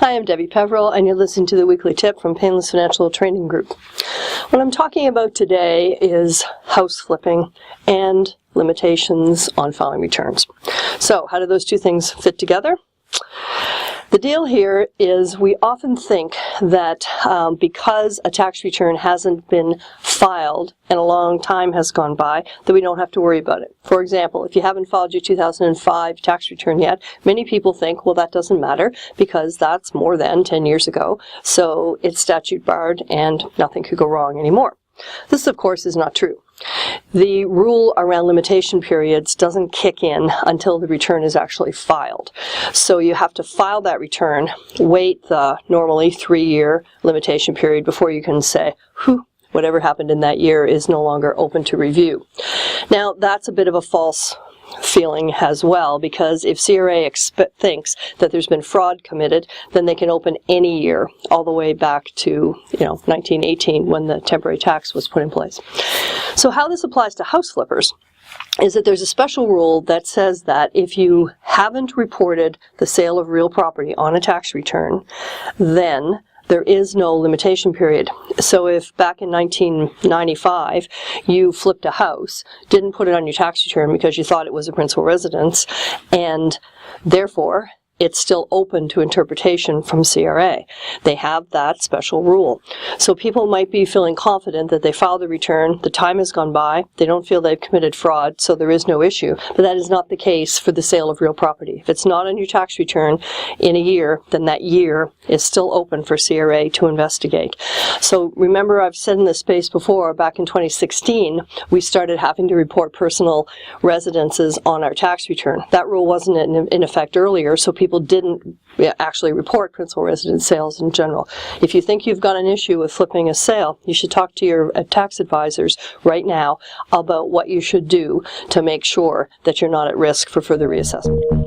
Hi, I'm Debbie Peverill, and you're listening to the Weekly Tip from Painless Financial Training Group. What I'm talking about today is house flipping and limitations on filing returns. So, how do those two things fit together? The deal here is we often think that because a tax return hasn't been filed and a long time has gone by, that we don't have to worry about it. For example, if you haven't filed your 2005 tax return yet, many people think, well, that doesn't matter because that's more than 10 years ago, so it's statute barred and nothing could go wrong anymore. This, of course, is not true. The rule around limitation periods doesn't kick in until the return is actually filed. So you have to file that return, wait the normally 3-year limitation period before you can say, whew, whatever happened in that year is no longer open to review. Now, that's a bit of a false feeling as well, because if CRA thinks that there's been fraud committed, then they can open any year all the way back to 1918 when the temporary tax was put in place. So how this applies to house flippers is that there's a special rule that says that if you haven't reported the sale of real property on a tax return, then there is no limitation period. So if back in 1995 you flipped a house, didn't put it on your tax return because you thought it was a principal residence, and therefore it's still open to interpretation from CRA. They have that special rule. So people might be feeling confident that they filed a return, the time has gone by, they don't feel they've committed fraud, so there is no issue. But that is not the case for the sale of real property. If it's not on your tax return in a year, then that year is still open for CRA to investigate. So remember, I've said in this space before, back in 2016, we started having to report personal residences on our tax return. That rule wasn't in effect earlier, so people didn't actually report principal residence sales in general. If you think you've got an issue with flipping a sale, you should talk to your tax advisors right now about what you should do to make sure that you're not at risk for further reassessment.